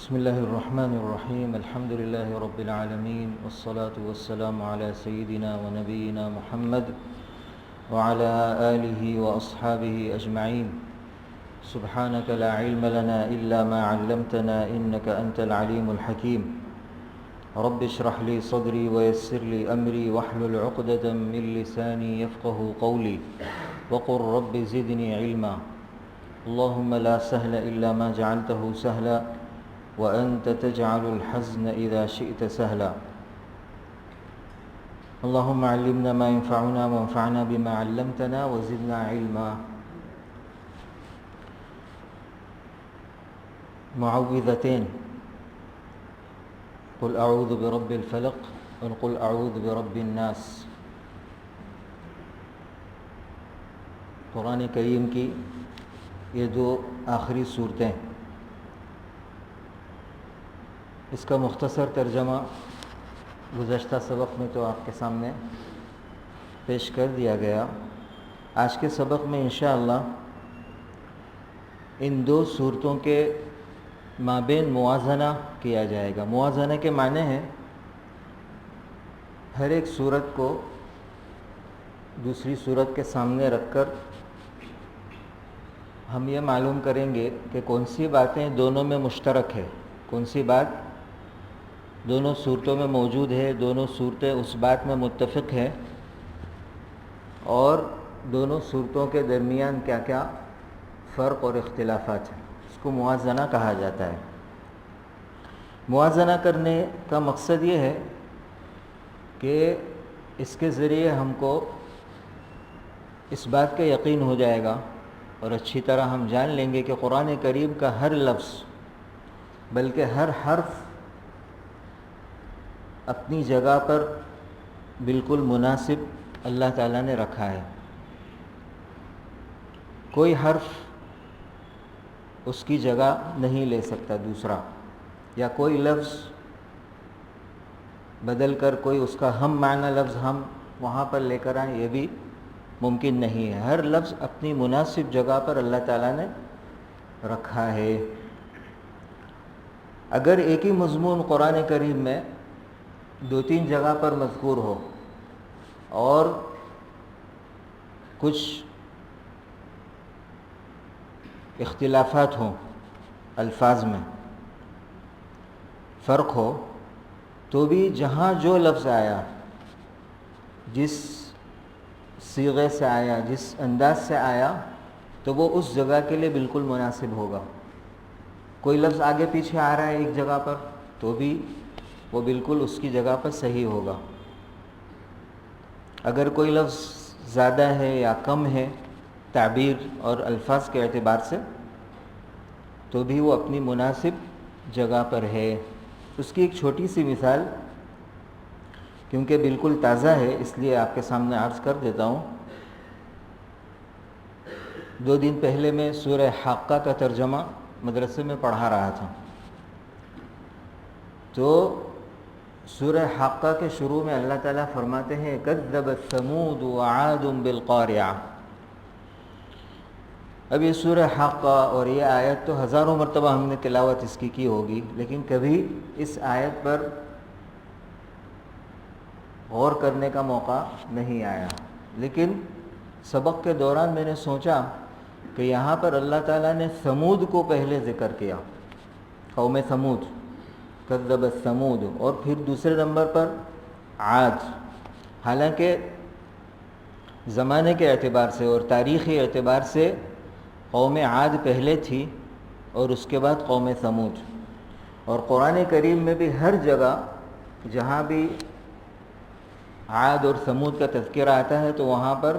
بسم الله الرحمن الرحيم الحمد لله رب العالمين والصلاة والسلام على سيدنا ونبينا محمد وعلى آله وأصحابه أجمعين سبحانك لا علم لنا إلا ما علمتنا إنك أنت العليم الحكيم رب اشرح لي صدري ويسر لي أمري واحلل عقدة من لساني يفقه قولي وقل رب زدني علما اللهم لا سهل إلا ما جعلته سهلا وأنت تجعل الحزن إذا شئت سهلا اللهم علمنا ما ينفعنا وانفعنا بما علمتنا وزدنا علما. معوذتين، قل أعوذ برب الفلق وقل أعوذ برب الناس. قرآن کریم کی یہ دو آخری صورتیں، اس کا مختصر ترجمہ گزشتہ سبق میں تو آپ کے سامنے پیش کر دیا گیا. آج کے سبق میں انشاءاللہ ان دو صورتوں کے مابین موازنہ کیا جائے گا. موازنہ کے معنی ہیں ہر ایک صورت کو دوسری صورت کے سامنے رکھ کر ہم یہ معلوم کریں گے کہ کون سی باتیں دونوں میں مشترک ہے، کون سی بات دونوں صورتوں میں موجود ہے، دونوں صورتیں اس بات میں متفق ہیں، اور دونوں صورتوں کے درمیان کیا کیا فرق اور اختلافات ہیں. اس کو موازنہ کہا جاتا ہے. موازنہ کرنے کا مقصد یہ ہے کہ اس کے ذریعے ہم کو اس بات کا یقین ہو جائے گا اور اچھی طرح ہم جان لیں گے کہ قرآن کریم کا ہر لفظ بلکہ ہر حرف اپنی جگہ پر بالکل مناسب اللہ تعالیٰ نے رکھا ہے. کوئی حرف اس کی جگہ نہیں لے سکتا دوسرا، یا کوئی لفظ بدل کر کوئی اس کا ہم معنی لفظ ہم وہاں پر لے کر آئیں، یہ بھی ممکن نہیں ہے. ہر لفظ اپنی مناسب جگہ پر اللہ تعالیٰ نے رکھا ہے. اگر ایک ہی مضمون قرآن کریم میں دو تین جگہ پر مذکور ہو اور کچھ اختلافات ہوں، الفاظ میں فرق ہو، تو بھی جہاں جو لفظ آیا، جس صیغے سے آیا، جس انداز سے آیا، تو وہ اس جگہ کے لیے بالکل مناسب ہوگا. کوئی لفظ آگے پیچھے آ رہا ہے ایک جگہ پر تو بھی وہ بالکل اس کی جگہ پر صحیح ہوگا. اگر کوئی لفظ زیادہ ہے یا کم ہے تعبیر اور الفاظ کے اعتبار سے تو بھی وہ اپنی مناسب جگہ پر ہے. اس کی ایک چھوٹی سی مثال، کیونکہ بالکل تازہ ہے اس لیے آپ کے سامنے عرض کر دیتا ہوں. 2 دن پہلے میں سورہ حاقہ کا ترجمہ مدرسے میں پڑھا رہا تھا. تو سورہ حاقہ کے شروع میں اللہ تعالیٰ فرماتے ہیں کذبت ثمود وعاد بالقارعہ. اب یہ سورہ حاقہ اور یہ آیت تو ہزاروں مرتبہ ہم نے تلاوت اس کی ہوگی، لیکن کبھی اس آیت پر غور کرنے کا موقع نہیں آیا. لیکن سبق کے دوران میں نے سوچا کہ یہاں پر اللہ تعالیٰ نے ثمود کو پہلے ذکر کیا، قوم ثمود، کذبت ثمود، اور پھر دوسرے نمبر پر عاد. حالانکہ زمانے کے اعتبار سے اور تاریخی اعتبار سے قوم عاد پہلے تھی اور اس کے بعد قوم ثمود. اور قرآن کریم میں بھی ہر جگہ جہاں بھی عاد اور ثمود کا تذکرہ آتا ہے تو وہاں پر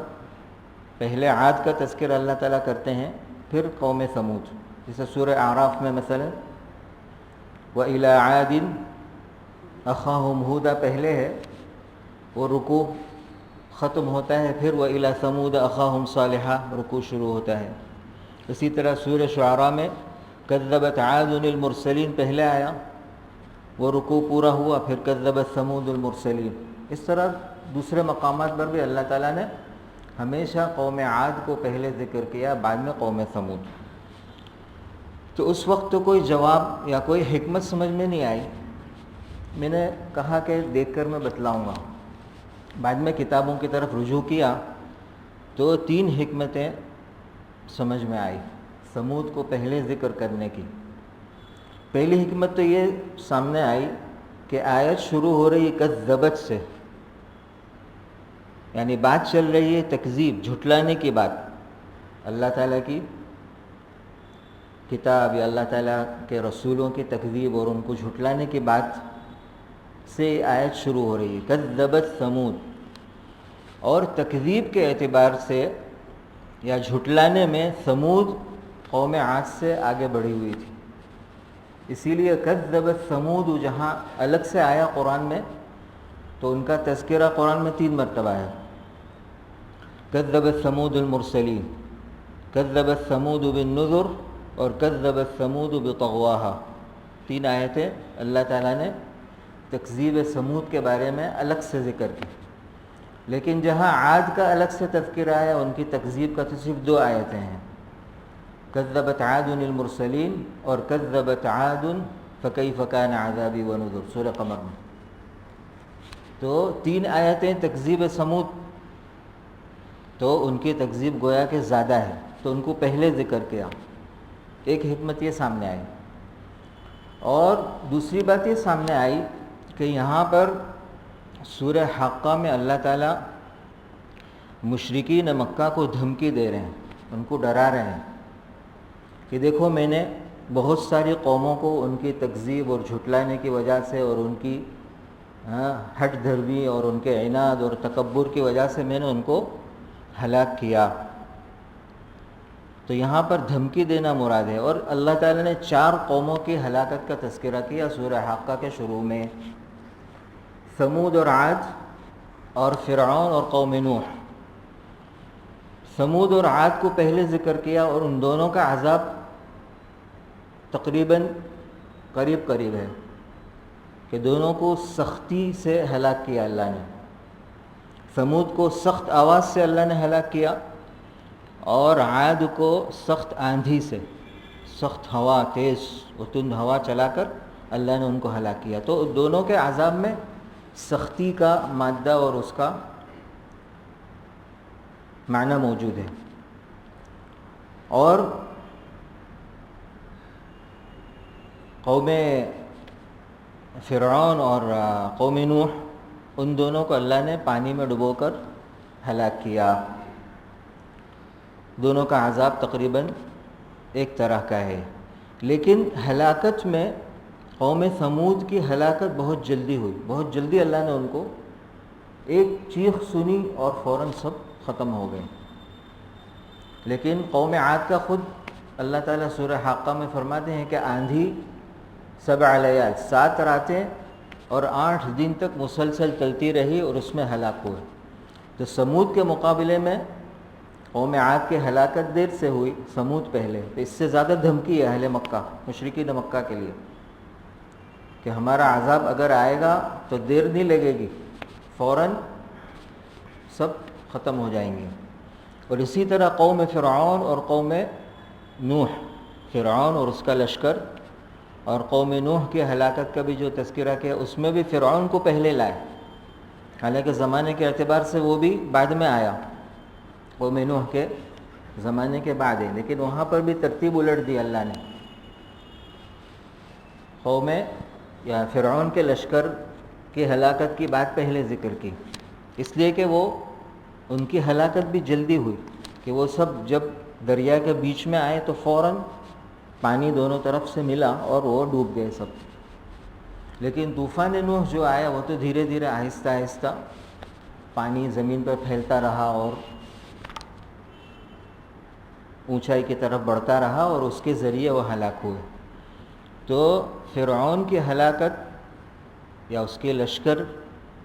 پہلے عاد کا تذکرہ اللہ تعالیٰ کرتے ہیں، پھر قوم ثمود. جیسے سورہ اعراف میں مثلا وَإِلَىٰ عَادٍ أَخَاهُمْ هُودًا پہلے ہے، وہ رکوع ختم ہوتا ہے، پھر وَإِلَىٰ ثَمُودَ أَخَاهُمْ صَالِحًا رکوع شروع ہوتا ہے. اسی طرح سورہ شعراء میں كذبت عاد المرسلین پہلے آیا، وہ رکوع پورا ہوا، پھر كذبت ثمود المرسلین. اس طرح دوسرے مقامات پر بھی اللہ تعالیٰ نے ہمیشہ قوم عاد کو پہلے ذکر کیا، بعد میں قوم ثمود. تو اس وقت تو کوئی جواب یا کوئی حکمت سمجھ میں نہیں آئی. میں نے کہا کہ دیکھ کر میں بتلاؤں گا. بعد میں کتابوں کی طرف رجوع کیا تو 3 حکمتیں سمجھ میں آئی سمود کو پہلے ذکر کرنے کی. پہلی حکمت تو یہ سامنے آئی کہ آیت شروع ہو رہی کذبت سے، یعنی بات چل رہی ہے تکذیب، جھٹلانے کی بات. اللہ تعالیٰ کی کتاب یا اللہ تعالیٰ کے رسولوں کی تکذیب اور ان کو جھٹلانے کی بات سے آیت شروع ہو رہی ہے کذبت ثمود. اور تکذیب کے اعتبار سے یا جھٹلانے میں ثمود قوم عاد سے آگے بڑھی ہوئی تھی. اسی لیے کذبت ثمود جہاں الگ سے آیا قرآن میں تو ان کا تذکرہ قرآن میں 3 مرتبہ ہے. کذبت ثمود المرسلین، کذبت ثمود بالنذر، اور کذبت ثمود بطغواہا. 3 آیتیں اللہ تعالیٰ نے تکذیب ثمود کے بارے میں الگ سے ذکر کی. لیکن جہاں عاد کا الگ سے تذکرہ ہے ان کی تکذیب کا تو صرف 2 آیتیں ہیں. کذبت عاد المرسلین اور کذبت عاد فکیف کان عذابی ونذر، سورہ قمر میں. تو 3 آیتیں تکذیب ثمود، تو ان کی تکذیب گویا کہ زیادہ ہے تو ان کو پہلے ذکر کیا. ایک حکمت یہ سامنے آئی. اور دوسری بات یہ سامنے آئی کہ یہاں پر سورہ حاقہ میں اللہ تعالیٰ مشرکین مکہ کو دھمکی دے رہے ہیں، ان کو ڈرا رہے ہیں کہ دیکھو میں نے بہت ساری قوموں کو ان کی تکذیب اور جھٹلانے کی وجہ سے اور ان کی ہٹ دھروی اور ان کے عناد اور تکبر کی وجہ سے میں نے ان کو ہلاک کیا. تو یہاں پر دھمکی دینا مراد ہے. اور اللہ تعالیٰ نے 4 قوموں کی ہلاکت کا تذکرہ کیا سورہ حاقہ کے شروع میں، ثمود اور عاد اور فرعون اور قوم نوح. ثمود اور عاد کو پہلے ذکر کیا اور ان دونوں کا عذاب تقریباً قریب ہے کہ دونوں کو سختی سے ہلاک کیا اللہ نے. ثمود کو سخت آواز سے اللہ نے ہلاک کیا اور عاد کو سخت آندھی سے، سخت ہوا، تیز و تند ہوا چلا کر اللہ نے ان کو ہلاک کیا. تو دونوں کے عذاب میں سختی کا مادہ اور اس کا معنی موجود ہے. اور قوم فرعون اور قوم نوح، ان دونوں کو اللہ نے پانی میں ڈبو کر ہلاک کیا. دونوں کا عذاب تقریباً ایک طرح کا ہے. لیکن ہلاکت میں قوم ثمود کی ہلاکت بہت جلدی ہوئی، بہت جلدی اللہ نے ان کو ایک چیخ سنی اور فوراً سب ختم ہو گئے. لیکن قوم عاد کا خود اللہ تعالیٰ سورہ حاقہ میں فرماتے ہیں کہ آندھی 7 لیال، 7 راتیں اور 8 دن تک مسلسل چلتی رہی اور اس میں ہلاک ہوئے. تو ثمود کے مقابلے میں قوم عاد کی ہلاکت دیر سے ہوئی، ثمود پہلے. تو اس سے زیادہ دھمکی ہے اہل مکہ، مشرکین مکہ کے لیے کہ ہمارا عذاب اگر آئے گا تو دیر نہیں لگے گی، فوراً سب ختم ہو جائیں گے. اور اسی طرح قوم فرعون اور قوم نوح، فرعون اور اس کا لشکر اور قوم نوح کی ہلاکت کا بھی جو تذکرہ کیا اس میں بھی فرعون کو پہلے لائے، حالانکہ زمانے کے اعتبار سے وہ بھی بعد میں آیا، قوم نوح کے زمانے کے بعد ہے. لیکن وہاں پر بھی ترتیب الٹ دی اللہ نے. قوم یا فرعون کے لشکر کی ہلاکت کی بات پہلے ذکر کی، اس لیے کہ وہ ان کی ہلاکت بھی جلدی ہوئی کہ وہ سب جب دریا کے بیچ میں آئے تو فوراً پانی دونوں طرف سے ملا اور وہ ڈوب گئے سب. لیکن طوفان نوح جو آیا وہ تو دھیرے دھیرے آہستہ آہستہ پانی زمین پر پھیلتا رہا اور اونچائی کی طرف بڑھتا رہا اور اس کے ذریعے وہ ہلاک ہوئے. تو فرعون کی ہلاکت یا اس کے لشکر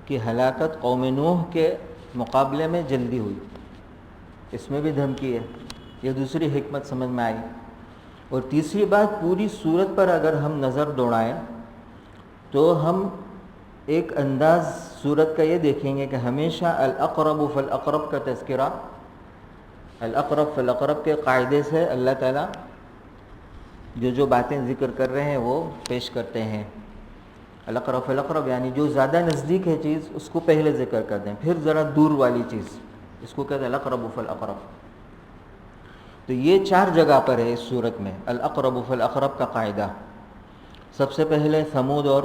کی ہلاکت قوم نوح کے مقابلے میں جلدی ہوئی، اس میں بھی دھمکی ہے. یہ دوسری حکمت سمجھ میں آئی. اور تیسری بات، پوری صورت پر اگر ہم نظر دوڑائیں تو ہم ایک انداز صورت کا یہ دیکھیں گے کہ ہمیشہ الاقرب فالاقرب کا تذکرہ، الاقرب فالاقرب کے قاعدے سے اللہ تعالیٰ جو باتیں ذکر کر رہے ہیں وہ پیش کرتے ہیں. الاقرب فالاقرب یعنی جو زیادہ نزدیک ہے چیز اس کو پہلے ذکر کر دیں, پھر ذرا دور والی چیز, اس کو کہتے ہیں الاقرب فالاقرب. تو یہ 4 جگہ پر ہے اس صورت میں الاقرب فالاقرب کا قاعدہ. سب سے پہلے ثمود اور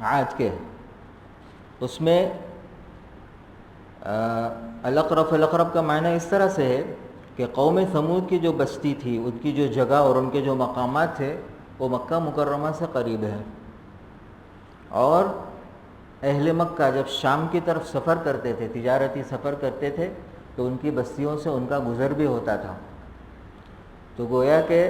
عاد کے, اس میں الاقرب فالاقرب کا معنی اس طرح سے ہے کہ قوم ثمود کی جو بستی تھی, ان کی جو جگہ اور ان کے جو مقامات تھے وہ مکہ مکرمہ سے قریب ہے, اور اہل مکہ جب شام کی طرف سفر کرتے تھے, تجارتی سفر کرتے تھے, تو ان کی بستیوں سے ان کا گزر بھی ہوتا تھا. تو گویا کہ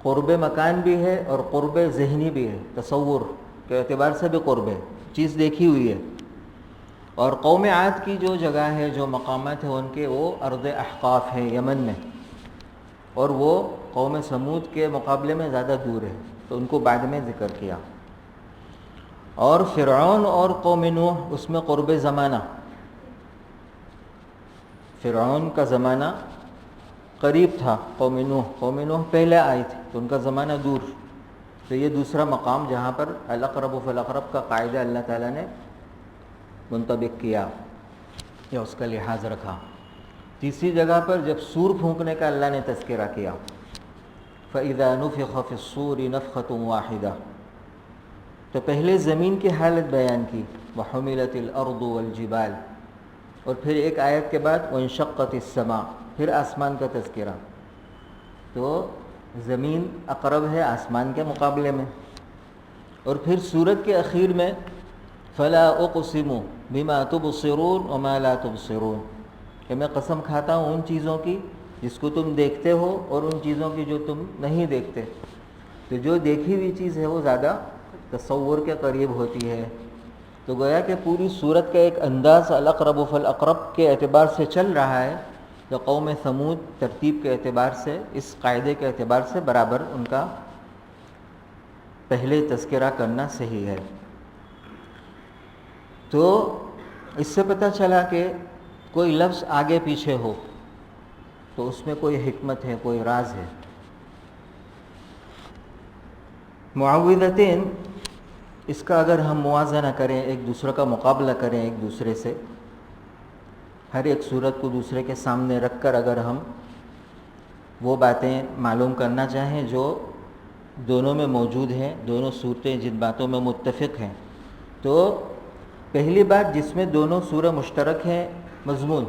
قرب مکان بھی ہے اور قرب ذہنی بھی ہے, تصور کے اعتبار سے بھی قرب ہے, چیز دیکھی ہوئی ہے. اور قوم عاد کی جو جگہ ہے, جو مقامات ہیں ان کے, وہ ارض احقاف ہے یمن میں, اور وہ قوم ثمود کے مقابلے میں زیادہ دور ہے, تو ان کو بعد میں ذکر کیا. اور فرعون اور قوم نوح اس میں قرب زمانہ, فرعون کا زمانہ قریب تھا قوم نوح پہلے آئی تھی تو ان کا زمانہ دور. تو یہ دوسرا مقام جہاں پر الاقرب فالاقرب کا قاعدہ اللہ تعالیٰ نے منطبق کیا یا اس کا لحاظ رکھا. تیسری جگہ پر جب سور پھونکنے کا اللہ نے تذکرہ کیا, فَإِذَا نُفِخَ فِي الصُّورِ نَفْخَةٌ وَاحِدَةٌ, تو پہلے زمین کی حالت بیان کی, وَحُمِلَتِ الْأَرْضُ وَالْجِبَالِ, اور پھر ایک آیت کے بعد وَانشَقَّتِ السَّمَاءُ, پھر آسمان کا تذکرہ. تو زمین اقرب ہے آسمان کے مقابلے میں. اور پھر سورت کے اخیر میں فَلَا أُقْسِمُ بِمَا تُبْصِرُونَ وَمَا لَا تُبْصِرُونَ, کہ میں قسم کھاتا ہوں ان چیزوں کی جس کو تم دیکھتے ہو اور ان چیزوں کی جو تم نہیں دیکھتے. تو جو دیکھی ہوئی چیز ہے وہ زیادہ تصور کے قریب ہوتی ہے. تو گویا کہ پوری صورت کا ایک انداز الاقرب فالاقرب کے اعتبار سے چل رہا ہے. تو قوم ثمود ترتیب کے اعتبار سے, اس قاعدے کے اعتبار سے برابر ان کا پہلے تذکرہ کرنا صحیح ہے. تو اس سے پتہ چلا کہ کوئی لفظ آگے پیچھے ہو تو اس میں کوئی حکمت ہے, کوئی راز ہے. معوذتین, اس کا اگر ہم موازنہ کریں, ایک دوسرے کا مقابلہ کریں ایک دوسرے سے, ہر ایک صورت کو دوسرے کے سامنے رکھ کر اگر ہم وہ باتیں معلوم کرنا چاہیں جو دونوں میں موجود ہیں, دونوں صورتیں جن باتوں میں متفق ہیں, تو پہلی بات جس میں دونوں سورہ مشترک ہیں مضمون,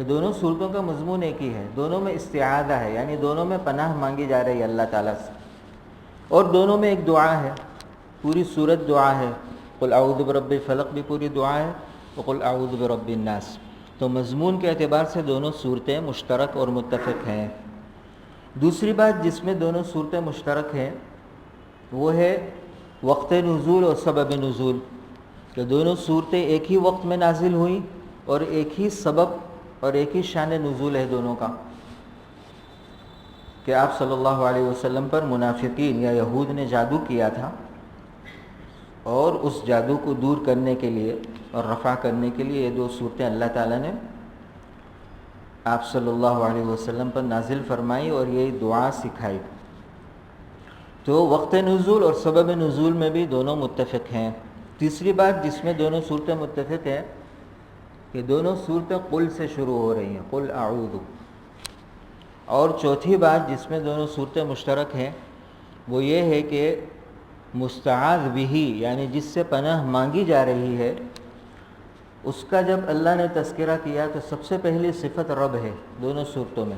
دونوں صورتوں کا مضمون ایک ہی ہے, دونوں میں استعاذہ ہے, یعنی دونوں میں پناہ مانگی جا رہی ہے اللہ تعالیٰ سے, اور دونوں میں ایک دعا ہے, پوری صورت دعا ہے. قل اعوذ برب الفلق بھی پوری دعا ہے, وقل اعوذ برب الناس. تو مضمون کے اعتبار سے دونوں صورتیں مشترک اور متفق ہیں. دوسری بات جس میں دونوں صورتیں مشترک ہیں وہ ہے وقت نزول اور سبب نزول, کہ دونوں صورتیں ایک ہی وقت میں نازل ہوئیں اور ایک ہی سبب اور ایک ہی شان نزول ہے دونوں کا, کہ آپ صلی اللہ علیہ وسلم پر منافقین یا یہود نے جادو کیا تھا, اور اس جادو کو دور کرنے کے لیے اور رفع کرنے کے لیے یہ 2 صورتیں اللہ تعالیٰ نے آپ صلی اللہ علیہ وسلم پر نازل فرمائی اور یہ دعا سکھائی. تو وقت نزول اور سبب نزول میں بھی دونوں متفق ہیں. تیسری بات جس میں دونوں صورتیں متفق ہیں کہ دونوں صورتیں قل سے شروع ہو رہی ہیں, قل اعوذ. اور چوتھی بات جس میں دونوں صورتیں مشترک ہیں وہ یہ ہے کہ مستعاذ بہی, یعنی جس سے پناہ مانگی جا رہی ہے, اس کا جب اللہ نے تذکرہ کیا تو سب سے پہلی صفت رب ہے دونوں صورتوں میں,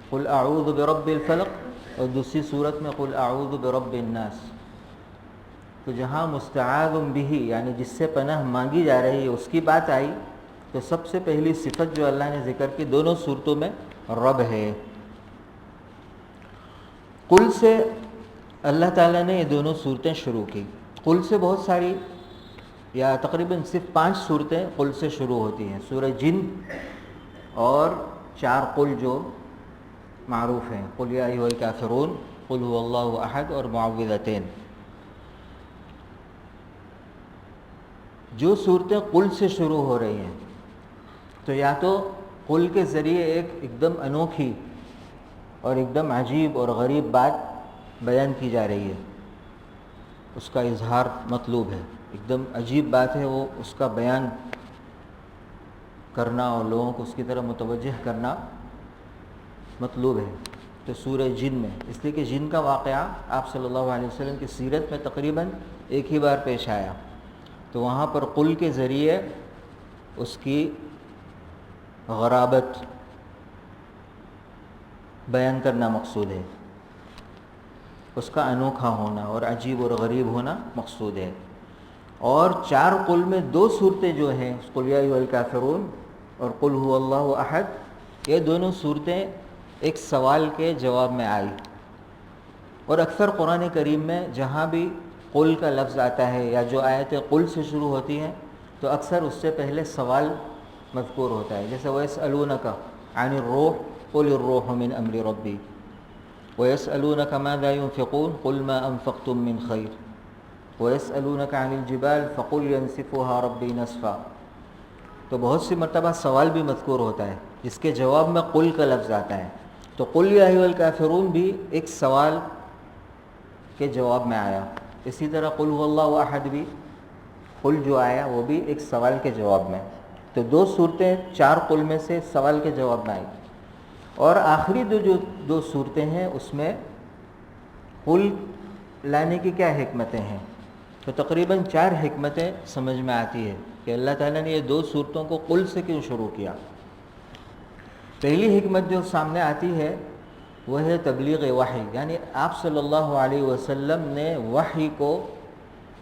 قل اعوذ برب الفلق, اور دوسری صورت میں قل اعوذ برب الناس. تو جہاں مستعاذ بہی یعنی جس سے پناہ مانگی جا رہی ہے اس کی بات آئی تو سب سے پہلی صفت جو اللہ نے ذکر کی دونوں صورتوں میں رب ہے. قل سے اللہ تعالیٰ نے یہ دونوں صورتیں شروع کی. قل سے بہت ساری یا تقریباً صرف 5 صورتیں قل سے شروع ہوتی ہیں, سورہ جن اور 4 قل جو معروف ہیں, قل یا ایھا الکافرون, قل ھو اللہ احد اور معوذتین. جو صورتیں قل سے شروع ہو رہی ہیں تو یا تو قل کے ذریعے ایک دم انوکھی اور ایک دم عجیب اور غریب بات بیان کی جا رہی ہے، اس کا اظہار مطلوب ہے، ایک دم عجیب بات ہے، وہ اس کا بیان کرنا اور لوگوں کو اس کی طرف متوجہ کرنا مطلوب ہے۔ تو سورہ جن میں، اس لیے کہ جن کا واقعہ آپ صلی اللہ علیہ وسلم کی سیرت میں تقریباً ایک ہی بار پیش آیا، تو وہاں پر قل کے ذریعے اس کی غرابت بیان کرنا مقصود ہے، اس کا انوکھا ہونا اور عجیب اور غریب ہونا مقصود ہے۔ اور 4 قل میں 2 صورتیں جو ہیں، قل یا ایھا الکافرون اور قل ھو اللہ احد، یہ دونوں صورتیں ایک سوال کے جواب میں آئی، اور اکثر قرآن کریم میں جہاں بھی قل کا لفظ آتا ہے یا جو آیتیں قل سے شروع ہوتی ہیں تو اکثر اس سے پہلے سوال مذکور ہوتا ہے، جیسے وَيَسْأَلُونَكَ عَنِ الرُّوحِ قُلِ الرُّوحُ مِنْ أَمْرِ رَبِّي وَيَسْأَلُونَكَ مَاذَا يُنْفِقُونَ قُلْ مَا أَنْفَقْتُم مِّنْ خَيْرٍ وَيَسْأَلُونَكَ عَنِ الْجِبَالِ فَقُلْ يَنْسِفُهَا رَبِّي نَسْفًا۔ تو بہت سی مرتبہ سوال بھی مذکور ہوتا ہے جس کے جواب میں قل کا لفظ آتا ہے، تو قل یا ایھا الکافرون بھی ایک سوال کے جواب میں آیا، اسی طرح قل ھو اللہ احد بھی، قل جو آیا وہ بھی ایک سوال کے جواب میں، تو 2 صورتیں 4 قل میں سے سوال کے جواب میں آئی، اور آخری جو 2 صورتیں ہیں اس میں قل لانے کی کیا حکمتیں ہیں، تو تقریباً 4 حکمتیں سمجھ میں آتی ہے کہ اللہ تعالیٰ نے یہ 2 صورتوں کو قل سے کیوں شروع کیا۔ پہلی حکمت جو سامنے آتی ہے وہ ہے تبلیغ وحی، یعنی آپ صلی اللہ علیہ وسلم نے وحی کو،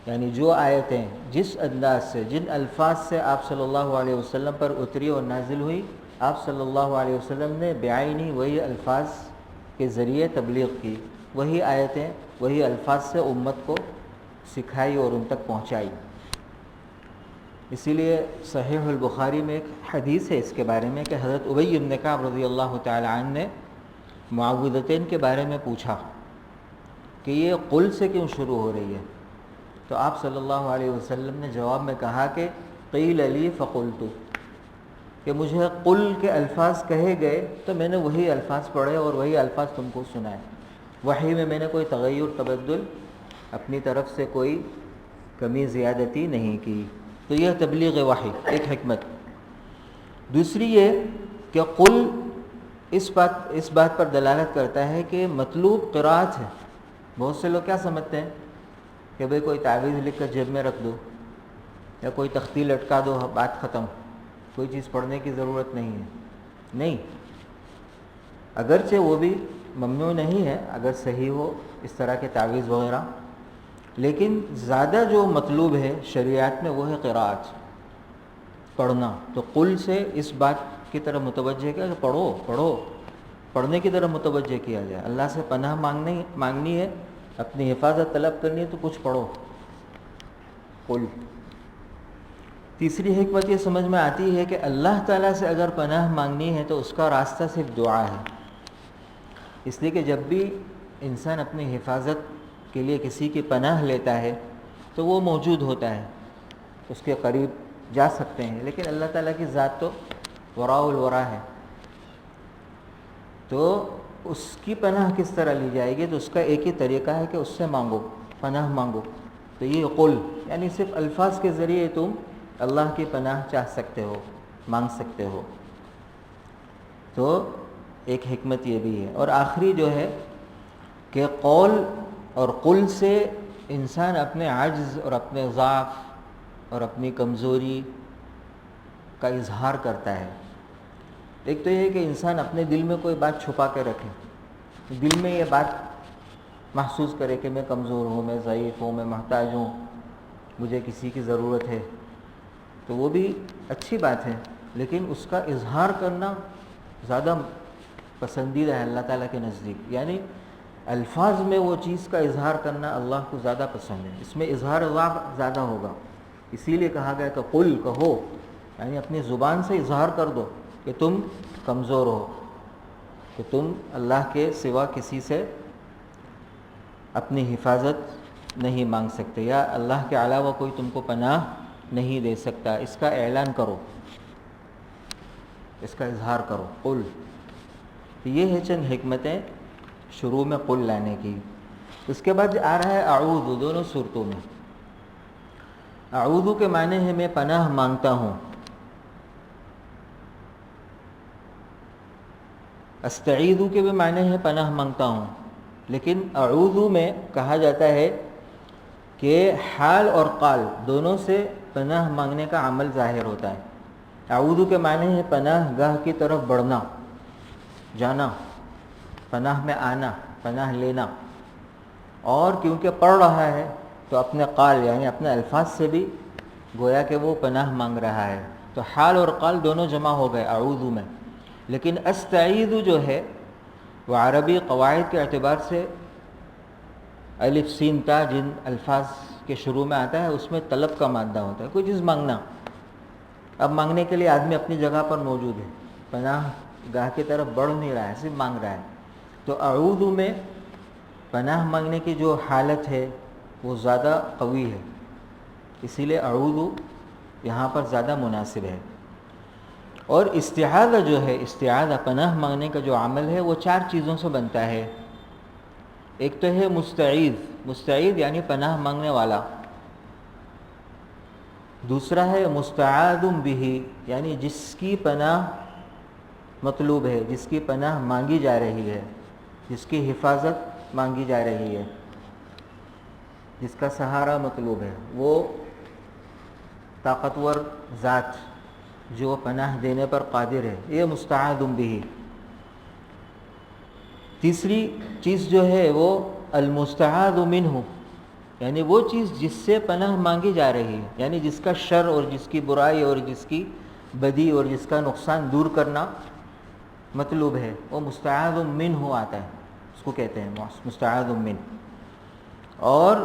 یعنی جو آیتیں جس انداز سے، جن الفاظ سے آپ صلی اللہ علیہ وسلم پر اتری اور نازل ہوئی، آپ صلی اللہ علیہ وسلم نے بعینی وہی الفاظ کے ذریعے تبلیغ کی، وہی آیتیں وہی الفاظ سے امت کو سکھائی اور ان تک پہنچائی۔ اسی لیے صحیح البخاری میں ایک حدیث ہے اس کے بارے میں کہ حضرت ابی بن کعب رضی اللہ تعالی عنہ نے معوذتین کے بارے میں پوچھا کہ یہ قل سے کیوں شروع ہو رہی ہے، تو آپ صلی اللہ علیہ وسلم نے جواب میں کہا کہ قیل لی فقلت، کہ مجھے قل کے الفاظ کہے گئے تو میں نے وہی الفاظ پڑھے اور وہی الفاظ تم کو سنائے، وحی میں نے کوئی تغیر تبدل اپنی طرف سے کوئی کمی زیادتی نہیں کی۔ تو یہ تبلیغ وحی ایک حکمت۔ دوسری یہ کہ قل اس بات پر دلالت کرتا ہے کہ مطلوب قرأت ہے۔ بہت سے لوگ کیا سمجھتے ہیں کہ بھئی کوئی تعویذ لکھ کر جیب میں رکھ دو یا کوئی تختی لٹکا دو، بات ختم، کوئی چیز پڑھنے کی ضرورت نہیں ہے۔ نہیں، اگرچہ وہ بھی ممنوع نہیں ہے اگر صحیح ہو اس طرح کے تعویذ وغیرہ، لیکن زیادہ جو مطلوب ہے شریعت میں وہ ہے قرأت، پڑھنا۔ تو قل سے اس بات کی طرف متوجہ کیا کہ پڑھو، پڑھنے کی طرف متوجہ کیا جائے، اللہ سے پناہ مانگنی ہے، اپنی حفاظت طلب کرنی ہے تو کچھ پڑھو، قل۔ تیسری حکمت یہ سمجھ میں آتی ہے کہ اللہ تعالیٰ سے اگر پناہ مانگنی ہے تو اس کا راستہ صرف دعا ہے، اس لیے کہ جب بھی انسان اپنی حفاظت کے لیے کسی کی پناہ لیتا ہے تو وہ موجود ہوتا ہے، اس کے قریب جا سکتے ہیں، لیکن اللہ تعالیٰ کی ذات تو وراء الورا ہے، تو اس کی پناہ کس طرح لی جائے گی؟ تو اس کا ایک ہی طریقہ ہے کہ اس سے مانگو، پناہ مانگو۔ تو یہ قل یعنی صرف الفاظ کے ذریعے تم اللہ کی پناہ چاہ سکتے ہو، مانگ سکتے ہو۔ تو ایک حکمت یہ بھی ہے۔ اور آخری جو ہے کہ قول اور قل سے انسان اپنے عجز اور اپنے ضعف اور اپنی کمزوری کا اظہار کرتا ہے۔ ایک تو یہ ہے کہ انسان اپنے دل میں کوئی بات چھپا کے رکھے، دل میں یہ بات محسوس کرے کہ میں کمزور ہوں، میں ضعیف ہوں، میں محتاج ہوں، مجھے کسی کی ضرورت ہے، تو وہ بھی اچھی بات ہے، لیکن اس کا اظہار کرنا زیادہ پسندیدہ ہے اللہ تعالیٰ کے نزدیک، یعنی الفاظ میں وہ چیز کا اظہار کرنا اللہ کو زیادہ پسند ہے، اس میں اظہار ضعف زیادہ ہوگا، اسی لیے کہا گیا کہ قل، کہو، یعنی اپنی زبان سے اظہار کر دو کہ تم کمزور ہو، کہ تم اللہ کے سوا کسی سے اپنی حفاظت نہیں مانگ سکتے، یا اللہ کے علاوہ کوئی تم کو پناہ نہیں دے سکتا، اس کا اعلان کرو، اس کا اظہار کرو، قل۔ تو یہ ہے چند حکمتیں شروع میں قل لانے کی. اس کے بعد آ رہا ہے اعوذ دونوں صورتوں میں. اعوذ کے معنی ہے میں پناہ مانگتا ہوں. استعیذ کے بھی معنی ہے پناہ مانگتا ہوں، لیکن اعوذ میں کہا جاتا ہے کہ حال اور قال دونوں سے پناہ مانگنے کا عمل ظاہر ہوتا ہے. اعوذ کے معنی ہے پناہ گاہ کی طرف بڑھنا، جانا، پناہ میں آنا، پناہ لینا. اور کیونکہ پڑھ رہا ہے تو اپنے قال یعنی اپنے الفاظ سے بھی گویا کہ وہ پناہ مانگ رہا ہے. تو حال اور قال دونوں جمع ہو گئے اعوذ میں. لیکن استعیذ جو ہے وہ عربی قواعد کے اعتبار سے الف سین تا جن الفاظ کے شروع میں آتا ہے اس میں طلب کا مادہ ہوتا ہے، کوئی چیز مانگنا. اب مانگنے کے لیے آدمی اپنی جگہ پر موجود ہے، پناہ گاہ کی طرف بڑھ نہیں رہا ہے، صرف مانگ رہا ہے. تو اعوذ میں پناہ مانگنے کی جو حالت ہے وہ زیادہ قوی ہے، اسی لیے اعوذ یہاں پر زیادہ مناسب ہے. اور استعاذہ جو ہے، استعاذہ پناہ مانگنے کا جو عمل ہے وہ 4 چیزوں سے بنتا ہے. ایک تو ہے مستعیذ، مستعیذ یعنی پناہ مانگنے والا. دوسرا ہے مستعاذ بہ یعنی جس کی پناہ مطلوب ہے، جس کی پناہ مانگی جا رہی ہے، جس کی حفاظت مانگی جا رہی ہے، جس کا سہارا مطلوب ہے، وہ طاقتور ذات جو پناہ دینے پر قادر ہے، یہ مستعاذ بہ. تیسری چیز جو ہے وہ المستعاذ منہ یعنی وہ چیز جس سے پناہ مانگی جا رہی ہے، یعنی جس کا شر اور جس کی برائی اور جس کی بدی اور جس کا نقصان دور کرنا مطلوب ہے، وہ مستعاذ منہ آتا ہے، اس کو کہتے ہیں مستعاذ منہ. اور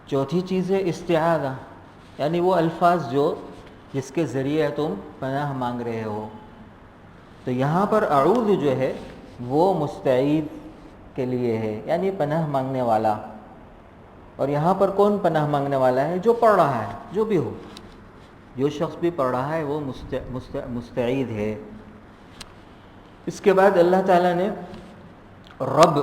چوتھی چیز ہے استعاذہ یعنی وہ الفاظ جو جس کے ذریعے تم پناہ مانگ رہے ہو. تو یہاں پر اعوذ جو ہے وہ مستعیذ کے لیے ہے، یعنی پناہ مانگنے والا. اور یہاں پر کون پناہ مانگنے والا ہے؟ جو پڑھ رہا ہے، جو بھی ہو، جو شخص بھی پڑھ رہا ہے وہ مستعیذ ہے. اس کے بعد اللہ تعالیٰ نے رب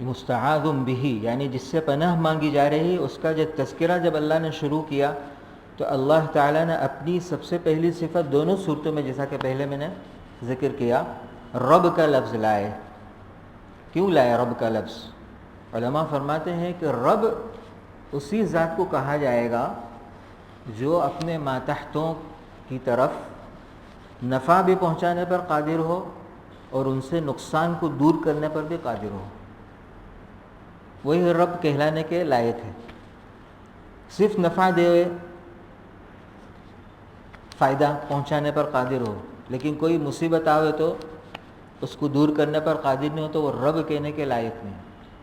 مستعاذ بہ یعنی جس سے پناہ مانگی جا رہی اس کا جب تذکرہ جب اللہ نے شروع کیا تو اللہ تعالیٰ نے اپنی سب سے پہلی صفت دونوں صورتوں میں جیسا کہ پہلے میں نے ذکر کیا رب کا لفظ لائے. کیوں لائے رب کا لفظ؟ علماء فرماتے ہیں کہ رب اسی ذات کو کہا جائے گا جو اپنے ماتحتوں کی طرف نفع بھی پہنچانے پر قادر ہو اور ان سے نقصان کو دور کرنے پر بھی قادر ہو. وہی رب کہلانے کے لائق ہے. صرف نفع دے، فائدہ پہنچانے پر قادر ہو، لیکن کوئی مصیبت آوے تو اس کو دور کرنے پر قادر نہیں ہو تو وہ رب کہنے کے لائق نہیں.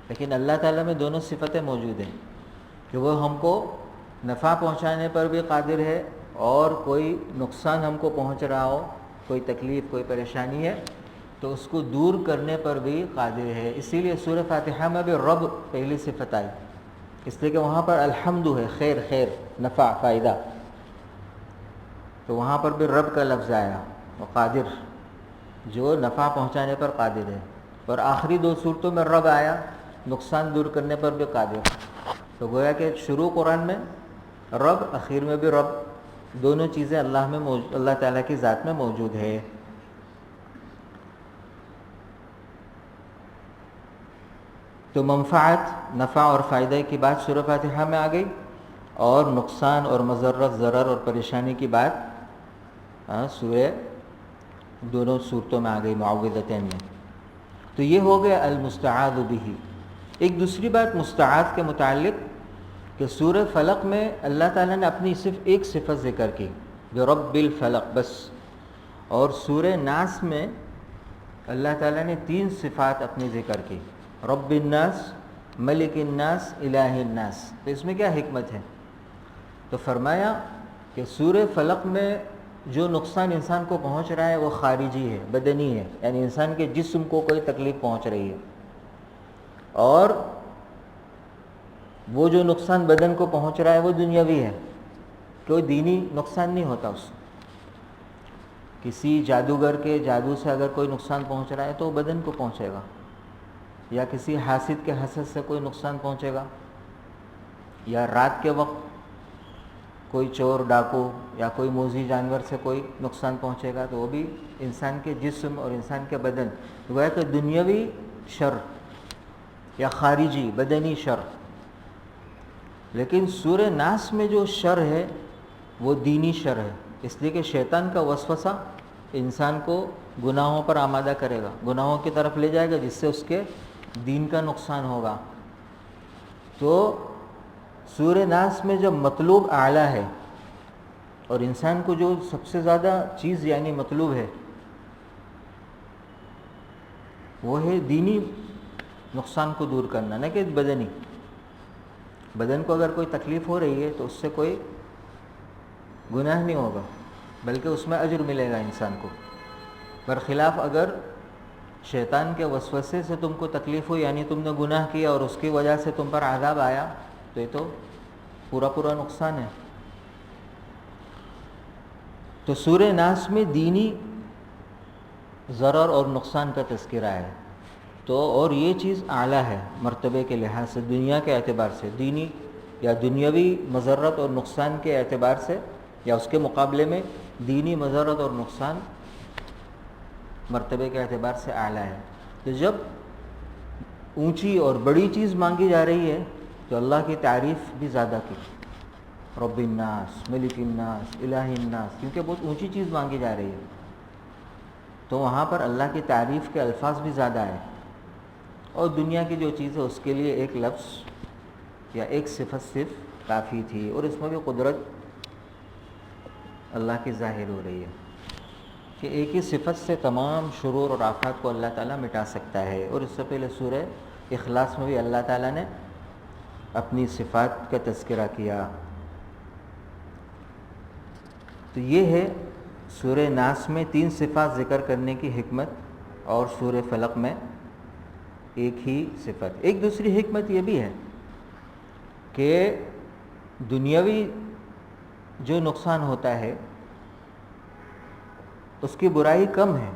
لیکن اللہ تعالیٰ میں دونوں صفتیں موجود ہیں کہ وہ ہم کو نفع پہنچانے پر بھی قادر ہے اور کوئی نقصان ہم کو پہنچ رہا ہو، کوئی تکلیف، کوئی پریشانی ہے تو اس کو دور کرنے پر بھی قادر ہے. اسی لیے سورہ فاتحہ میں بھی رب پہلی صفت آئی، اس لیے کہ وہاں پر الحمد ہے، خیر، خیر، نفع، فائدہ، تو وہاں پر بھی رب کا لفظ آیا، وہ قادر جو نفع پہنچانے پر قادر ہے. اور آخری 2 صورتوں میں رب آیا، نقصان دور کرنے پر بھی قادر. تو گویا کہ شروع قرآن میں رب، اخیر میں بھی رب، دونوں چیزیں اللہ تعالیٰ کی ذات میں موجود ہے. تو منفعت، نفع اور فائدہ کی بات سورہ فاتحہ میں آ گئی، اور نقصان اور مضرت، ضرر اور پریشانی کی بات سورہ دونوں صورتوں میں آ گئی معوذتین میں. تو یہ ہو گیا المستعاذ بہ. ایک دوسری بات مستعاذ کے متعلق کہ سورہ فلق میں اللہ تعالیٰ نے اپنی صرف ایک صفت ذکر کی برب الفلق بس، اور سورہ ناس میں اللہ تعالیٰ نے 3 صفات اپنی ذکر کی، رب الناس، ملک الناس، الہ الناس. تو اس میں کیا حکمت ہے؟ تو فرمایا کہ سورہ فلق میں جو نقصان انسان کو پہنچ رہا ہے وہ خارجی ہے، بدنی ہے، یعنی انسان کے جسم کو کوئی تکلیف پہنچ رہی ہے، اور وہ جو نقصان بدن کو پہنچ رہا ہے وہ دنیاوی ہے، کوئی دینی نقصان نہیں ہوتا اس. کسی جادوگر کے جادو سے اگر کوئی نقصان پہنچ رہا ہے تو وہ بدن کو پہنچے گا، یا کسی حاسد کے حسد سے کوئی نقصان پہنچے گا، یا رات کے وقت کوئی چور ڈاکو یا کوئی موذی جانور سے کوئی نقصان پہنچے گا، تو وہ بھی انسان کے جسم اور انسان کے بدن، گویا کہ دنیاوی شر یا خارجی بدنی شر۔ لیکن سورہ ناس میں جو شر ہے وہ دینی شر ہے، اس لیے کہ شیطان کا وسوسہ انسان کو گناہوں پر آمادہ کرے گا، گناہوں کی طرف لے جائے گا، جس سے اس کے دین کا نقصان ہوگا۔ تو سورہ ناس میں جب مطلوب اعلیٰ ہے اور انسان کو جو سب سے زیادہ چیز یعنی مطلوب ہے وہ ہے دینی نقصان کو دور کرنا، نہ کہ بدنی۔ بدن کو اگر کوئی تکلیف ہو رہی ہے تو اس سے کوئی گناہ نہیں ہوگا، بلکہ اس میں اجر ملے گا انسان کو۔ برخلاف اگر شیطان کے وسوسے سے تم کو تکلیف ہو، یعنی تم نے گناہ کیا اور اس کی وجہ سے تم پر عذاب آیا، تو یہ تو پورا نقصان ہے۔ تو سورہ ناس میں دینی ضرر اور نقصان کا تذکرہ ہے، تو اور یہ چیز اعلیٰ ہے مرتبے کے لحاظ سے، دنیا کے اعتبار سے، دینی یا دنیاوی مضرت اور نقصان کے اعتبار سے، یا اس کے مقابلے میں دینی مضرت اور نقصان مرتبے کے اعتبار سے اعلیٰ ہے۔ تو جب اونچی اور بڑی چیز مانگی جا رہی ہے تو اللہ کی تعریف بھی زیادہ کی، رب الناس، ملک الناس، الہ الناس، کیونکہ بہت اونچی چیز مانگی جا رہی ہے، تو وہاں پر اللہ کی تعریف کے الفاظ بھی زیادہ ہے۔ اور دنیا کی جو چیز ہے اس کے لیے ایک لفظ یا ایک صفت صرف کافی تھی، اور اس میں بھی قدرت اللہ کی ظاہر ہو رہی ہے کہ ایک ہی صفت سے تمام شرور اور آفات کو اللہ تعالیٰ مٹا سکتا ہے۔ اور اس سے پہلے سورہ اخلاص میں بھی اللہ تعالیٰ نے اپنی صفات کا تذکرہ کیا۔ تو یہ ہے سورہ ناس میں 3 صفات ذکر کرنے کی حکمت، اور سورہ فلق میں ایک ہی صفت۔ ایک دوسری حکمت یہ بھی ہے کہ دنیاوی جو نقصان ہوتا ہے اس کی برائی کم ہے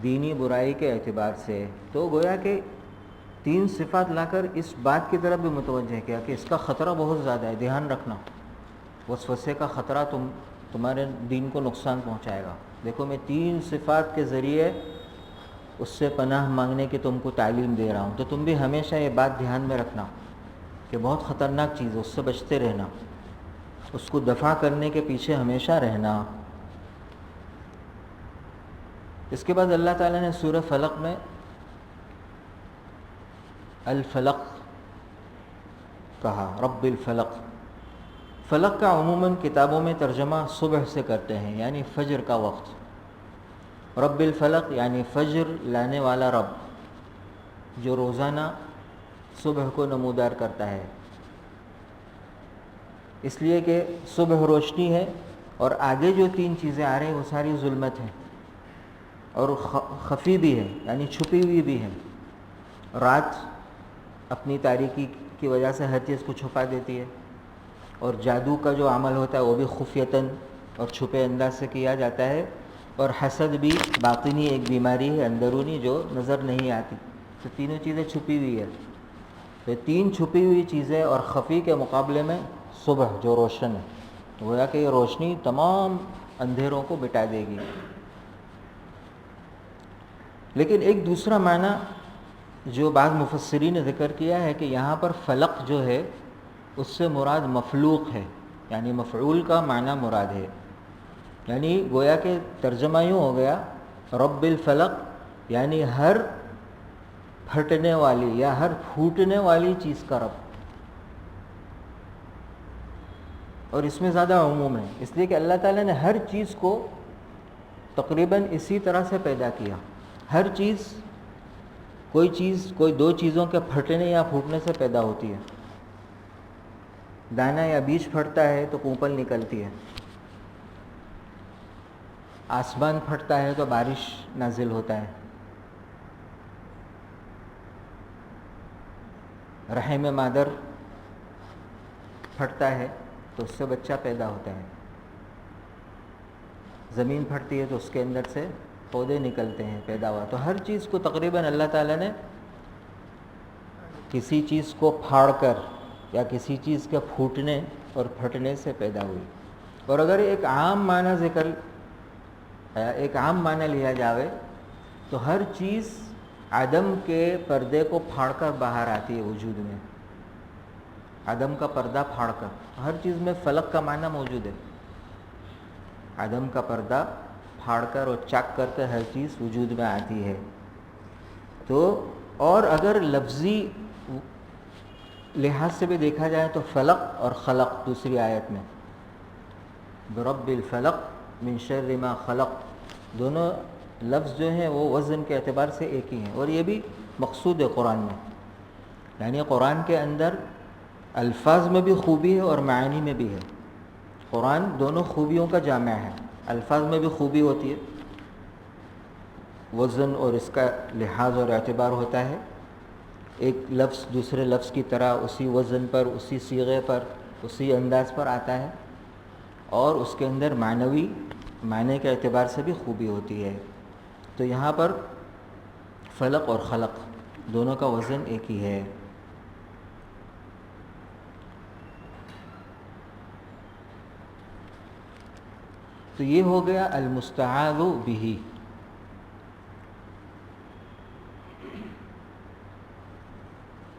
دینی برائی کے اعتبار سے، تو گویا کہ 3 صفات لا کر اس بات کی طرف بھی متوجہ کیا کہ اس کا خطرہ بہت زیادہ ہے، دھیان رکھنا، وسوسے کا خطرہ تمہارے دین کو نقصان پہنچائے گا۔ دیکھو میں 3 صفات کے ذریعے اس سے پناہ مانگنے کی تم کو تعلیم دے رہا ہوں، تو تم بھی ہمیشہ یہ بات دھیان میں رکھنا کہ بہت خطرناک چیز ہے، اس سے بچتے رہنا، اس کو دفع کرنے کے پیچھے ہمیشہ رہنا۔ اس کے بعد اللہ تعالیٰ نے سورہ فلق میں الفلق کہا، رب الفلق۔ فلق کا عموماً کتابوں میں ترجمہ صبح سے کرتے ہیں، یعنی فجر کا وقت۔ رب الفلق یعنی فجر لانے والا رب، جو روزانہ صبح کو نمودار کرتا ہے، اس لیے کہ صبح روشنی ہے اور آگے جو 3 چیزیں آ رہی ہیں وہ ساری ظلمت ہیں، اور خفی بھی ہے یعنی چھپی ہوئی بھی ہے۔ رات اپنی تاریکی کی وجہ سے ہر چیز کو چھپا دیتی ہے، اور جادو کا جو عمل ہوتا ہے وہ بھی خفیتاً اور چھپے انداز سے کیا جاتا ہے، اور حسد بھی باطنی ایک بیماری ہے اندرونی جو نظر نہیں آتی، تو تینوں چیزیں چھپی ہوئی ہے۔ تو 3 چھپی ہوئی چیزیں اور خفی کے مقابلے میں صبح جو روشن ہے، گویا کہ یہ روشنی تمام اندھیروں کو مٹا دے گی۔ لیکن ایک دوسرا معنی جو بعض مفسرین نے ذکر کیا ہے کہ یہاں پر فلق جو ہے اس سے مراد مفلوق ہے، یعنی مفعول کا معنی مراد ہے، یعنی گویا کہ ترجمہ یوں ہو گیا رب الفلق یعنی ہر پھٹنے والی یا ہر پھوٹنے والی چیز کا رب۔ اور اس میں زیادہ عموم ہے، اس لیے کہ اللہ تعالیٰ نے ہر چیز کو تقریباً اسی طرح سے پیدا کیا۔ ہر چیز کوئی 2 چیزوں کے پھٹنے یا پھوٹنے سے پیدا ہوتی ہے۔ دانہ یا بیج پھٹتا ہے تو کونپل نکلتی ہے، آسمان پھٹتا ہے تو بارش نازل ہوتا ہے، رحم مادر پھٹتا ہے تو اس سے بچہ پیدا ہوتا ہے۔ زمین پھٹتی ہے تو اس کے اندر سے پودے نکلتے ہیں، پیدا ہوا. تو ہر چیز کو تقریباً اللہ تعالیٰ نے کسی چیز کو پھاڑ کر یا کسی چیز کے پھوٹنے اور پھٹنے سے پیدا ہوئی. اور اگر ایک عام معنی لیا جاوے تو ہر چیز عدم کے پردے کو پھاڑ کر باہر آتی ہے وجود میں. عدم کا پردہ پھاڑ کر ہر چیز میں فلق کا معنی موجود ہے. عدم کا پردہ پھاڑ کر اور چاک کر کے ہر چیز وجود میں آتی ہے. تو اور اگر لفظی لحاظ سے بھی دیکھا جائے تو فلق اور خلق دوسری آیت میں برب الفلق من شر ما خلق، دونوں لفظ جو ہیں وہ وزن کے اعتبار سے ایک ہی ہیں. اور یہ بھی مقصود ہے قرآن میں، یعنی قرآن کے اندر الفاظ میں بھی خوبی ہے اور معانی میں بھی ہے. قرآن دونوں خوبیوں کا جامع ہے. الفاظ میں بھی خوبی ہوتی ہے، وزن اور اس کا لحاظ اور اعتبار ہوتا ہے. ایک لفظ دوسرے لفظ کی طرح اسی وزن پر، اسی صیغے پر، اسی انداز پر آتا ہے، اور اس کے اندر معنوی معنی کے اعتبار سے بھی خوبی ہوتی ہے. تو یہاں پر فلق اور خلق دونوں کا وزن ایک ہی ہے. تو یہ ہو گیا المستعاذ بہ.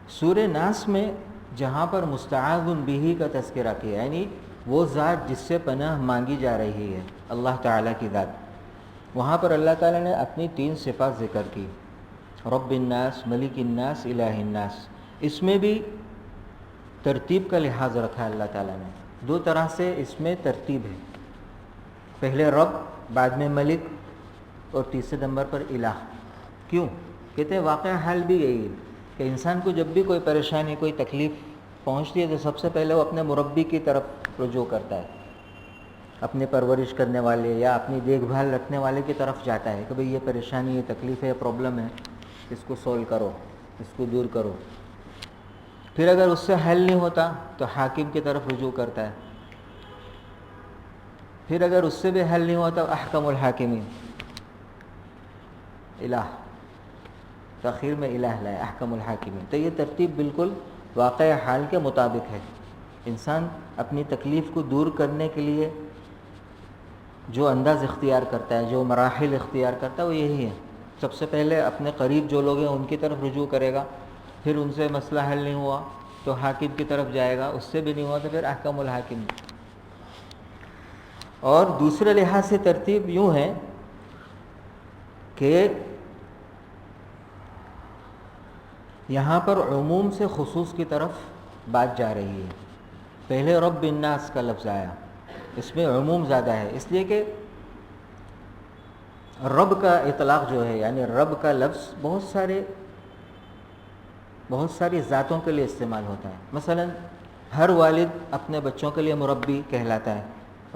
سورہ ناس میں جہاں پر مستعاذ بہ کا تذکرہ کیا، یعنی وہ ذات جس سے پناہ مانگی جا رہی ہے، اللہ تعالیٰ کی ذات، وہاں پر اللہ تعالیٰ نے اپنی 3 صفات ذکر کی، رب الناس، ملک الناس، الہ الناس. اس میں بھی ترتیب کا لحاظ رکھا ہے اللہ تعالیٰ نے. 2 طرح سے اس میں ترتیب ہے، پہلے رب، بعد میں ملک، اور تیسرے نمبر پر الہ. کیوں؟ کہتے ہیں واقعہ حال بھی یہی ہے کہ انسان کو جب بھی کوئی پریشانی، کوئی تکلیف پہنچتی ہے تو سب سے پہلے وہ اپنے مربی کی طرف رجوع کرتا ہے، اپنے پرورش کرنے والے یا اپنی دیکھ بھال رکھنے والے کی طرف جاتا ہے کہ بھئی یہ پریشانی، یہ تکلیف ہے، یہ پرابلم ہے، اس کو سولو کرو، اس کو دور کرو. پھر اگر اس سے حل نہیں ہوتا تو حاکم کی طرف رجوع کرتا ہے. پھر اگر اس سے بھی حل نہیں ہوتا احکم الحاکمین، الہ، تاخیر میں الہ لائے، احکم الحاکمین. تو یہ ترتیب بالکل واقع حال کے مطابق ہے. انسان اپنی تکلیف کو دور کرنے کے لیے جو انداز اختیار کرتا ہے، جو مراحل اختیار کرتا ہے، وہ یہی ہے. سب سے پہلے اپنے قریب جو لوگ ہیں ان کی طرف رجوع کرے گا، پھر ان سے مسئلہ حل نہیں ہوا تو حاکم کی طرف جائے گا، اس سے بھی نہیں ہوا تو پھر احکم الحاکم. اور دوسرے لحاظ سے ترتیب یوں ہے کہ یہاں پر عموم سے خصوص کی طرف بات جا رہی ہے. پہلے رب الناس کا لفظ آیا، اس میں عموم زیادہ ہے، اس لیے کہ رب کا اطلاق جو ہے، یعنی رب کا لفظ بہت ساری ذاتوں کے لیے استعمال ہوتا ہے. مثلا ہر والد اپنے بچوں کے لیے مربی کہلاتا ہے،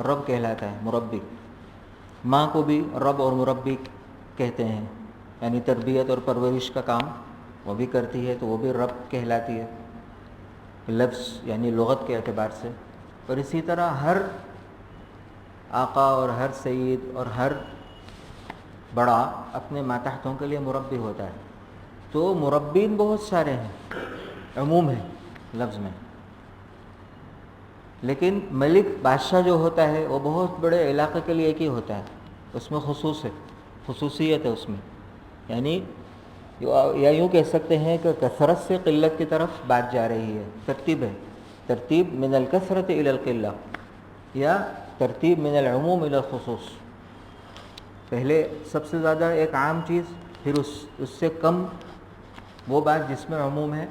رب کہلاتا ہے، مربی. ماں کو بھی رب اور مربی کہتے ہیں، یعنی تربیت اور پرورش کا کام وہ بھی کرتی ہے تو وہ بھی رب کہلاتی ہے لفظ، یعنی لغت کے اعتبار سے. اور اسی طرح ہر آقا اور ہر سید اور ہر بڑا اپنے ماتحتوں کے لیے مربی ہوتا ہے. تو مربین بہت سارے ہیں، عموم ہے لفظ میں. لیکن ملک، بادشاہ جو ہوتا ہے وہ بہت بڑے علاقے کے لیے ایک ہی ہوتا ہے، اس میں خصوصیت ہے اس میں. یعنی یا یوں کہہ سکتے ہیں کہ کثرت سے قلت کی طرف بات جا رہی ہے. ترتیب ہے، ترتیب من الکثرت الی القلہ، یا ترتیب من العموم الی الخصوص. پہلے سب سے زیادہ ایک عام چیز، پھر اس سے کم وہ بات جس میں عموم ہے،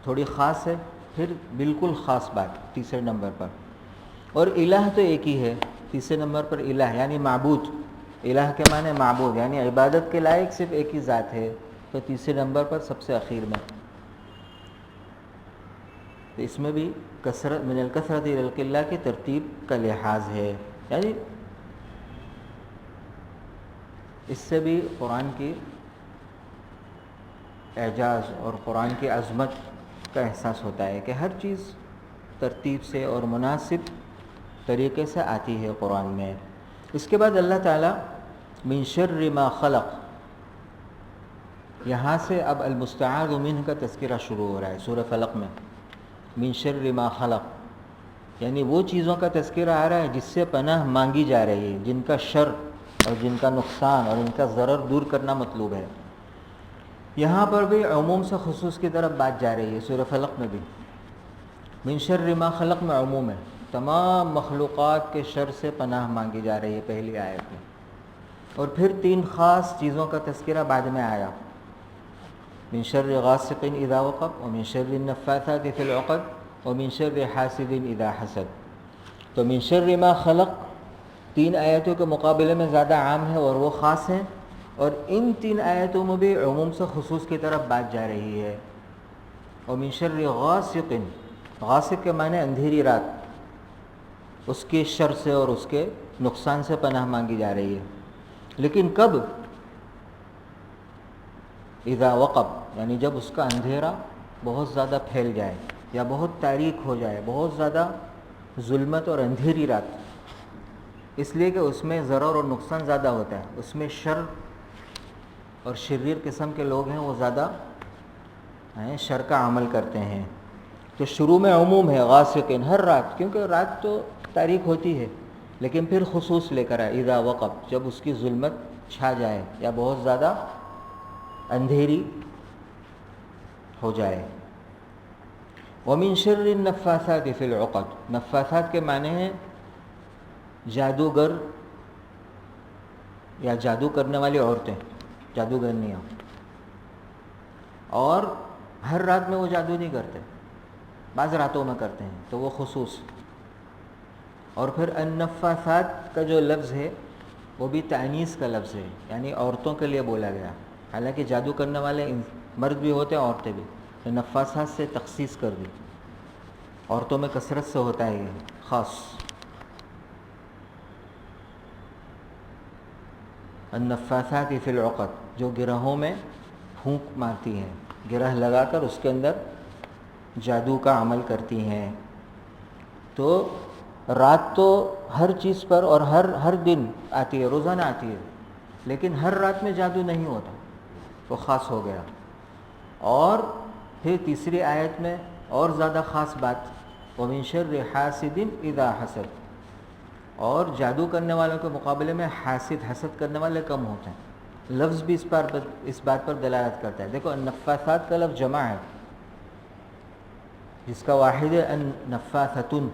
تھوڑی خاص ہے، پھر بالکل خاص بات تیسرے نمبر پر. اور الہ تو ایک ہی ہے، تیسرے نمبر پر الہ یعنی معبود. الہ کے معنی معبود، یعنی عبادت کے لائق صرف ایک ہی ذات ہے، تو تیسرے نمبر پر سب سے اخیر میں. تو اس میں بھی کثرت من الکثرت الی القلہ کی ترتیب کا لحاظ ہے. یعنی اس سے بھی قرآن کی اعجاز اور قرآن کی عظمت کا احساس ہوتا ہے کہ ہر چیز ترتیب سے اور مناسب طریقے سے آتی ہے قرآن میں. اس کے بعد اللہ تعالیٰ من شر ما خلق، یہاں سے اب المستعاذ منہ کا تذکرہ شروع ہو رہا ہے سورہ فلق میں. من شر ما خلق یعنی وہ چیزوں کا تذکرہ آ رہا ہے جس سے پناہ مانگی جا رہی ہے، جن کا شر اور جن کا نقصان اور ان کا ضرر دور کرنا مطلوب ہے. یہاں پر بھی عموم سے خصوص کی طرف بات جا رہی ہے. سورہ فلق میں بھی من شر ما خلق میں عموم ہے، تمام مخلوقات کے شر سے پناہ مانگی جا رہی ہے پہلی آیت میں. اور پھر 3 خاص چیزوں کا تذکرہ بعد میں آیا، من شر غاسق اذا وقب ومن شر النفاثات فی العقد ومن شر حاسد اذا حسد. تو من شر ما خلق 3 آیتوں کے مقابلے میں زیادہ عام ہے اور وہ خاص ہیں، اور ان 3 آیتوں میں بھی عموم سے خصوص کی طرف بات جا رہی ہے. ومن شر غاسق، غاسق کے معنی اندھیری رات، اس کے شر سے اور اس کے نقصان سے پناہ مانگی جا رہی ہے. لیکن کب؟ اذا وقب یعنی جب اس کا اندھیرا بہت زیادہ پھیل جائے یا بہت تاریک ہو جائے، بہت زیادہ ظلمت اور اندھیری رات، اس لیے کہ اس میں ضرر اور نقصان زیادہ ہوتا ہے، اس میں شر اور شریر قسم کے لوگ ہیں وہ زیادہ شر کا عمل کرتے ہیں. تو شروع میں عموم ہے غاسقین، ہر رات، کیونکہ رات تو تاریک ہوتی ہے، لیکن پھر خصوص لے کر آئے اذا وقب، جب اس کی ظلمت چھا جائے یا بہت زیادہ اندھیری ہو جائے. ومن شر النفاثات فی العقد، نفاثات کے معنی ہیں جادوگر یا جادو کرنے والی عورتیں، جادوگرنیاں، اور ہر رات میں وہ جادو نہیں کرتے، بعض راتوں میں کرتے ہیں، تو وہ خصوص. اور پھر النفاثات کا جو لفظ ہے وہ بھی تانیث کا لفظ ہے، یعنی عورتوں کے لیے بولا گیا، حالانکہ جادو کرنے والے مرد بھی ہوتے ہیں عورتیں بھی، تو نفاثات سے تخصیص کر دی، عورتوں میں کثرت سے ہوتا ہے یہ خاص. النفاثات فی العقد، جو گرہوں میں پھونک مارتی ہیں، گرہ لگا کر اس کے اندر جادو کا عمل کرتی ہیں. تو رات تو ہر چیز پر اور ہر دن آتی ہے، روزانہ آتی ہے، لیکن ہر رات میں جادو نہیں ہوتا، وہ خاص ہو گیا. اور پھر تیسری آیت میں اور زیادہ خاص بات، ومن شر حاسد اذا حسد، اور جادو کرنے والوں کے مقابلے میں حاسد، حسد کرنے والے کم ہوتے ہیں. لفظ بھی اس بات پر دلالت کرتا ہے. دیکھو النفاثات کا لفظ جمع ہے، جس کا واحد ہے النفاثتن،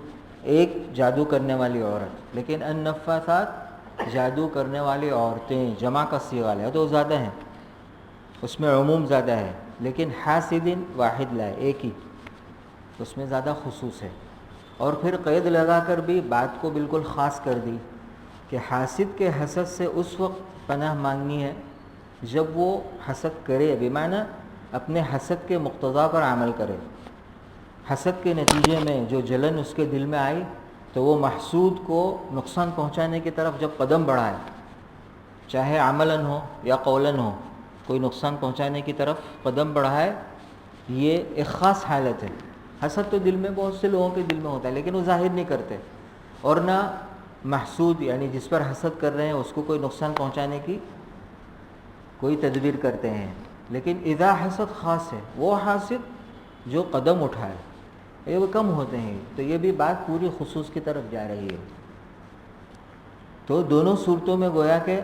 ایک جادو کرنے والی عورت، لیکن النفاثات جادو کرنے والی عورتیں جمع کا صیغہ ہے تو زیادہ ہیں، اس میں عموم زیادہ ہے. لیکن حاسدن واحد لائے، ایک ہی، اس میں زیادہ خصوص ہے. اور پھر قید لگا کر بھی بات کو بالکل خاص کر دی کہ حاسد کے حسد سے اس وقت پناہ مانگنی ہے جب وہ حسد کرے، بمعنی اپنے حسد کے مقتضا پر عمل کرے. حسد کے نتیجے میں جو جلن اس کے دل میں آئی تو وہ محسود کو نقصان پہنچانے کی طرف جب قدم بڑھائے، چاہے عملاً ہو یا قولاً ہو، کوئی نقصان پہنچانے کی طرف قدم بڑھائے، یہ ایک خاص حالت ہے. حسد تو دل میں بہت سے لوگوں کے دل میں ہوتا ہے لیکن وہ ظاہر نہیں کرتے، اور نہ محسود یعنی جس پر حسد کر رہے ہیں اس کو کوئی نقصان پہنچانے کی کوئی تدبیر کرتے ہیں. لیکن اذا حسد خاص ہے، وہ حاسد جو قدم اٹھائے، یہ وہ کم ہوتے ہیں. تو یہ بھی بات پوری خصوص کی طرف جا رہی ہے. تو دونوں صورتوں میں گویا کہ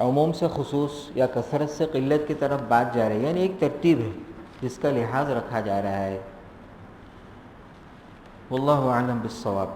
عموم سے خصوص یا کثرت سے قلت کی طرف بات جا رہی ہے، یعنی ایک ترتیب ہے جس کا لحاظ رکھا جا رہا ہے. واللہ اعلم بالصواب.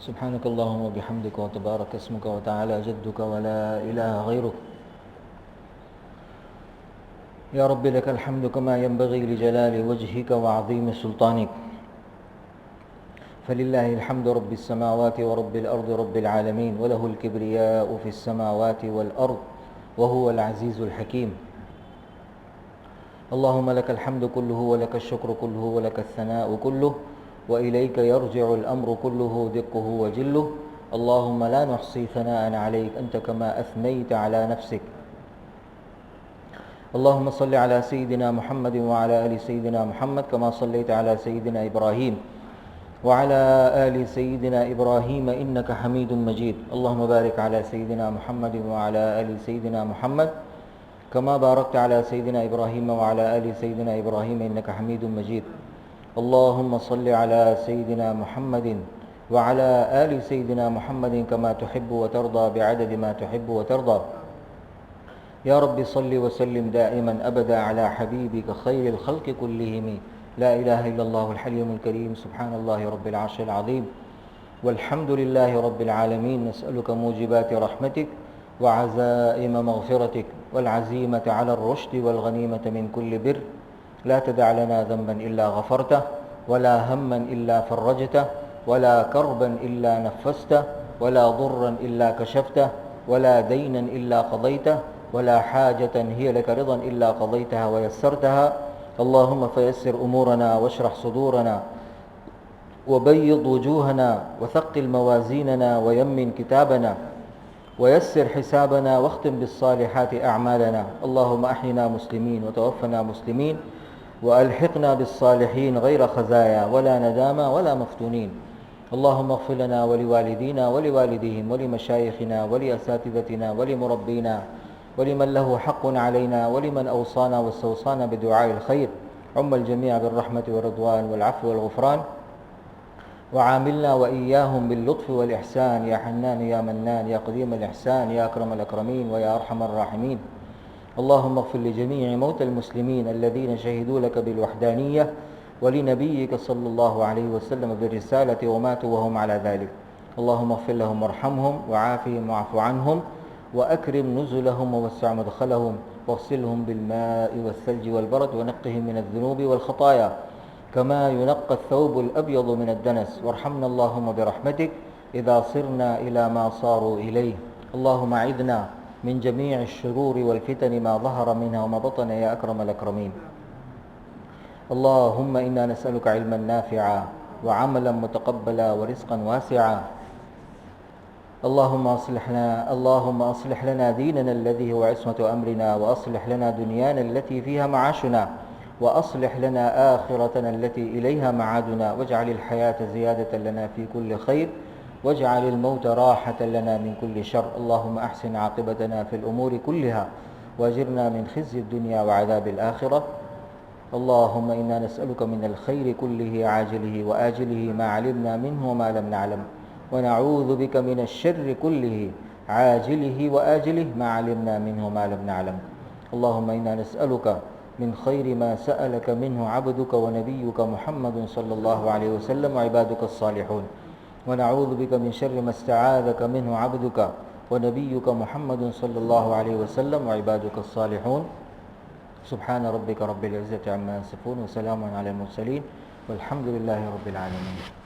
سبحانك اللهم وبحمدك وتبارك اسمك وتعالى جدك ولا إله غيرك. يا رب لك الحمد كما ينبغي لجلال وجهك وعظيم سلطانك. فلله الحمد رب السماوات ورب الأرض رب العالمين، وله الكبرياء في السماوات والأرض وهو العزيز الحكيم. اللهم لك الحمد كله ولك الشكر كله ولك الثناء كله وإليك يرجع الأمر كله دقه وجله. اللهم لا نحصي ثناء عليك أنت كما أثنيت على نفسك. اللهم صل على سيدنا محمد وعلى آل سيدنا محمد كما صليت على سيدنا إبراهيم وعلى آل سيدنا إبراهيم إنك حميد مجيد. اللهم بارك على سيدنا محمد وعلى آل سيدنا محمد كما باركت على سيدنا إبراهيم وعلى آل سيدنا إبراهيم إنك حميد مجيد. اللهم صل على سيدنا محمد وعلى آل سيدنا محمد كما تحب وترضى بعدد ما تحب وترضى. يا رب صل وسلم دائما أبدا على حبيبك خير الخلق كلهم. لا إله إلا الله الحليم الكريم. سبحان الله رب العرش العظيم والحمد لله رب العالمين. نسألك موجبات رحمتك وعزائم مغفرتك والعزيمة على الرشد والغنيمة من كل بر. لا تدع لنا ذنبا إلا غفرته ولا هما إلا فرجته ولا كربا إلا نفسته ولا ضرا إلا كشفته ولا دينا إلا قضيته ولا حاجة هي لك رضا إلا قضيتها ويسرتها. اللهم فيسر أمورنا واشرح صدورنا وبيض وجوهنا وثقل موازيننا ويمن كتابنا ويسر حسابنا واختم بالصالحات أعمالنا. اللهم أحينا مسلمين وتوفنا مسلمين وألحقنا بالصالحين غير خزايا ولا ندامى ولا مفتونين. اللهم اغفر لنا ولوالدينا ولوالديهم ولمشايخنا ولأساتذتنا ولمربينا ولمن له حق علينا ولمن أوصانا واستوصانا بدعاء الخير. عم الجميع بالرحمة والرضوان والعفو والغفران وعاملنا وإياهم باللطف والإحسان. يا حنان يا منان يا قديم الإحسان يا أكرم الأكرمين ويا أرحم الراحمين. اللهم اغفر لجميع موتى المسلمين الذين شهدوا لك بالوحدانية ولنبيك صلى الله عليه وسلم بالرسالة وماتوا وهم على ذلك. اللهم اغفر لهم وارحمهم وعافهم واعف عنهم وأكرم نزلهم ووسع مدخلهم واغسلهم بالماء والثلج والبرد ونقهم من الذنوب والخطايا كما ينقى الثوب الأبيض من الدنس. وارحمنا اللهم برحمتك إذا صرنا إلى ما صاروا إليه. اللهم أعذنا من جميع الشرور والفتن ما ظهر منها وما بطن يا أكرم الأكرمين. اللهم إنا نسألك علما نافعا وعملا متقبلا ورزقا واسعا. اللهم أصلح لنا ديننا الذي هو عصمة أمرنا وأصلح لنا دنيانا التي فيها معاشنا وأصلح لنا آخرتنا التي إليها معادنا. واجعل الحياة زيادة لنا في كل خير واجعل الموت راحة لنا من كل شر. اللهم أحسن عاقبتنا في الأمور كلها واجرنا من خزي الدنيا وعذاب الآخرة. اللهم إنا نسألك من الخير كله عاجله وآجله ما علمنا منه وما لم نعلم ونعوذ بك من الشر كله عاجله وآجله ما علمنا منه وما لم نعلم. اللهم إنا نسألك من خير ما سألك منه عبدك ونبيك محمد صلى الله عليه وسلم وعبادك الصالحون ونعوذ بك من شر ما استعاذك منه عبدك ونبيك محمد صلى الله عليه وسلم وعبادك الصالحون. سبحان ربك رب العزة عما يصفون وسلام على المرسلين والحمد لله رب العالمين.